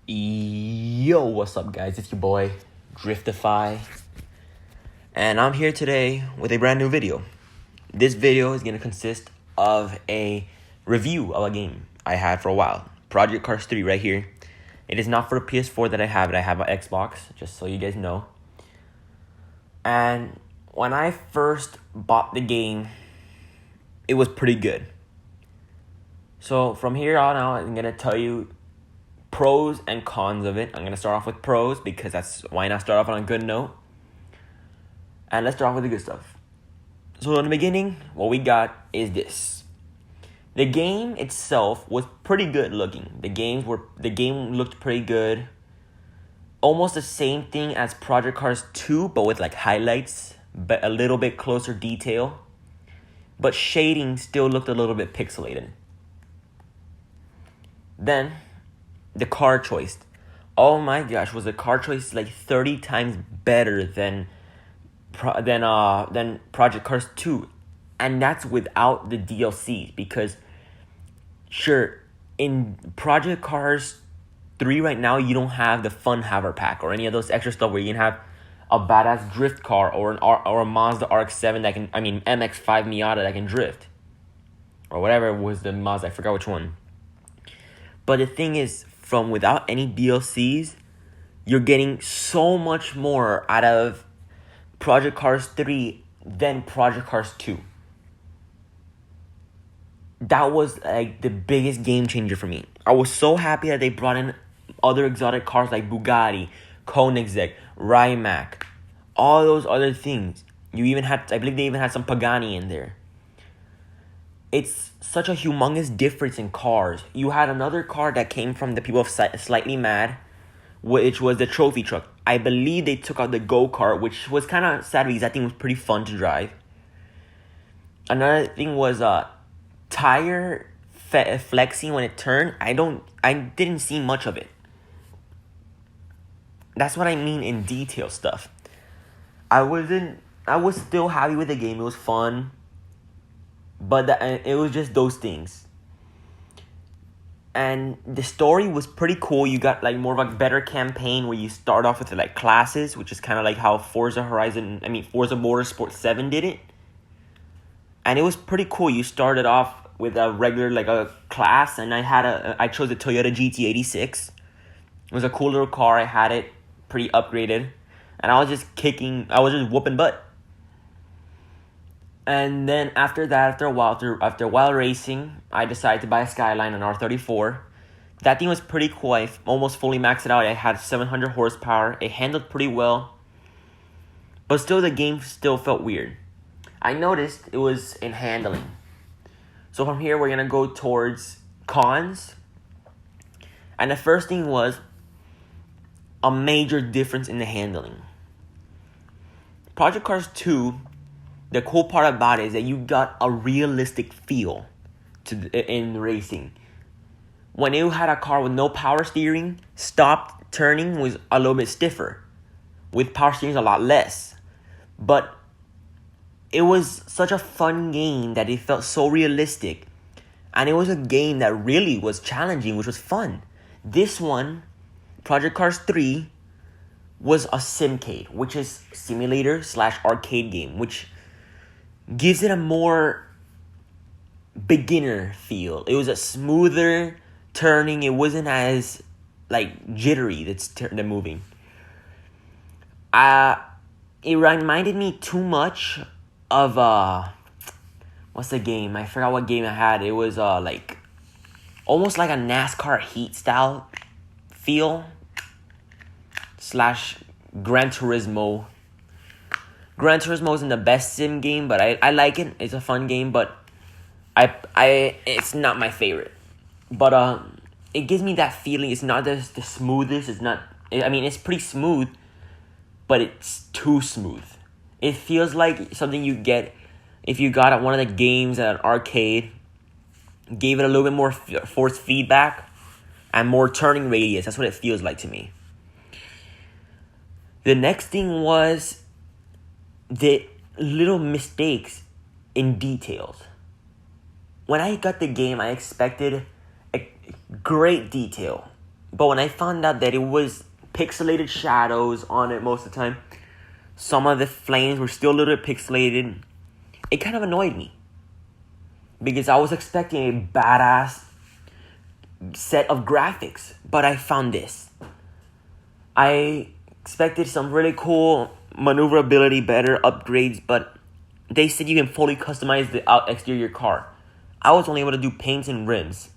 Yo, what's up, guys? It's your boy, Driftify, and I'm here today with a brand new video. This video is going to consist of a review of a game I had for a while, Project Cars 3 right here. It is not for the PS4 that I have it, I have an Xbox, just so you guys know. And when I first bought the game, it was pretty good. So from here on out, I'm going to tell you pros and cons of it. I'm going to start off with pros because that's why not start off on a good note. And let's start off with the good stuff. So in the beginning, what we got is this. The game itself was pretty good looking. The game looked pretty good. Almost the same thing as Project Cars 2, but with like highlights, but a little bit closer detail. But shading still looked a little bit pixelated. Then the car choice. Oh my gosh, was the car choice like 30 times better than Project Cars 2. And that's without the DLC, because sure, in Project Cars 3 right now, you don't have the Fun Haver Pack or any of those extra stuff where you can have a badass drift car or a Mazda RX-7 MX-5 Miata that can drift. Or whatever was the Mazda, I forgot which one. But the thing is, from without any DLCs, you're getting so much more out of Project Cars 3 than Project Cars 2. That was like the biggest game changer for me. I was so happy that they brought in other exotic cars like Bugatti, Koenigsegg, Rimac, all those other things. I believe they even had some Pagani in there. It's such a humongous difference in cars. You had another car that came from the people of Slightly Mad, which was the trophy truck. I believe they took out the go-kart, which was kind of sad because that thing was pretty fun to drive. Another thing was tire flexing when it turned. I didn't see much of it. That's what I mean in detail stuff. I was still happy with the game. It was fun. But it was just those things. And the story was pretty cool. You got like more of a better campaign where you start off with like classes, which is kind of like how Forza Motorsport 7 did it. And it was pretty cool. You started off with a regular like a class, and I chose a Toyota GT86. It was a cool little car. I had it pretty upgraded, and I was just whooping butt. And then after a while racing, I decided to buy a Skyline, an R34. That thing was pretty cool. I almost fully maxed it out. I had 700 horsepower. It handled pretty well. But still, the game still felt weird. I noticed it was in handling. So from here, we're going to go towards cons. And the first thing was a major difference in the handling. Project Cars 2... The cool part about it is that you got a realistic feel in racing. When you had a car with no power steering, stopped turning was a little bit stiffer. With power steering, a lot less. But it was such a fun game that it felt so realistic. And it was a game that really was challenging, which was fun. This one, Project Cars 3, was a simcade, which is simulator/arcade game, which gives it a more beginner feel. It was a smoother turning. It wasn't as like jittery. The moving. It reminded me too much of what's the game? I forgot what game I had. It was like almost like a NASCAR Heat style feel / Gran Turismo. Gran Turismo isn't the best sim game, but I like it. It's a fun game, but it's not my favorite. But it gives me that feeling. It's not the smoothest. It's pretty smooth, but it's too smooth. It feels like something you get if you got at one of the games at an arcade, gave it a little bit more force feedback and more turning radius. That's what it feels like to me. The next thing was the little mistakes in details. When I got the game, I expected a great detail. But when I found out that it was pixelated shadows on it most of the time, some of the flames were still a little bit pixelated, it kind of annoyed me. Because I was expecting a badass set of graphics, but I found this. I expected some really cool maneuverability, better upgrades, but they said you can fully customize the exterior car. I was only able to do paints and rims.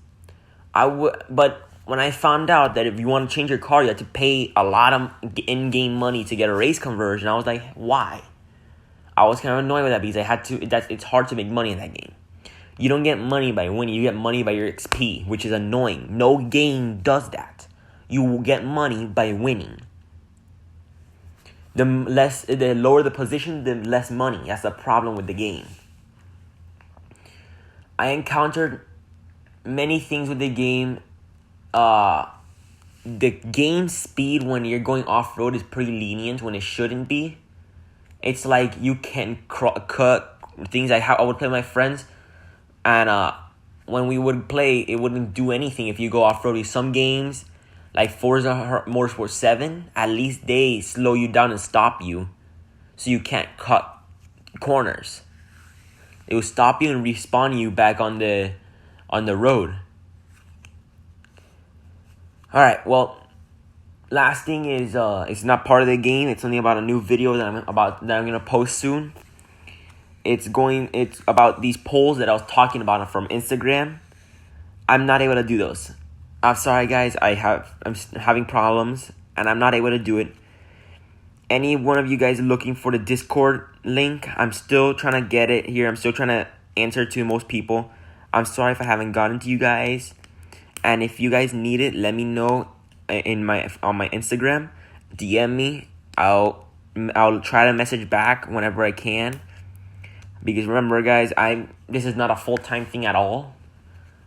But when I found out that if you want to change your car, you have to pay a lot of in-game money to get a race conversion, I was like, why? I was kind of annoyed with that because it's hard to make money in that game. You don't get money by winning, you get money by your XP, which is annoying. No game does that. You will get money by winning. The lower the position, the less money. That's the problem with the game. I encountered many things with the game. The game speed when you're going off-road is pretty lenient when it shouldn't be. It's like you can cut things. I would play with my friends, and when we would play, it wouldn't do anything if you go off-road. Some games, like Forza Motorsport 7, at least they slow you down and stop you, so you can't cut corners. It will stop you and respawn you back on the road. Alright, well, last thing is it's not part of the game. It's only about a new video that I'm gonna post soon. It's about these polls that I was talking about from Instagram. I'm not able to do those. I'm sorry, guys. I'm having problems, and I'm not able to do it. Any one of you guys looking for the Discord link, I'm still trying to get it here. I'm still trying to answer to most people. I'm sorry if I haven't gotten to you guys. And if you guys need it, let me know on my Instagram. DM me. I'll try to message back whenever I can. Because remember, guys, this is not a full-time thing at all.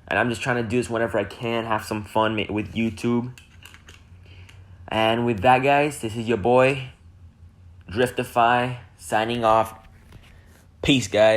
And I'm just trying to do this whenever I can, have some fun with YouTube. And with that, guys, this is your boy, Driftify, signing off. Peace, guys.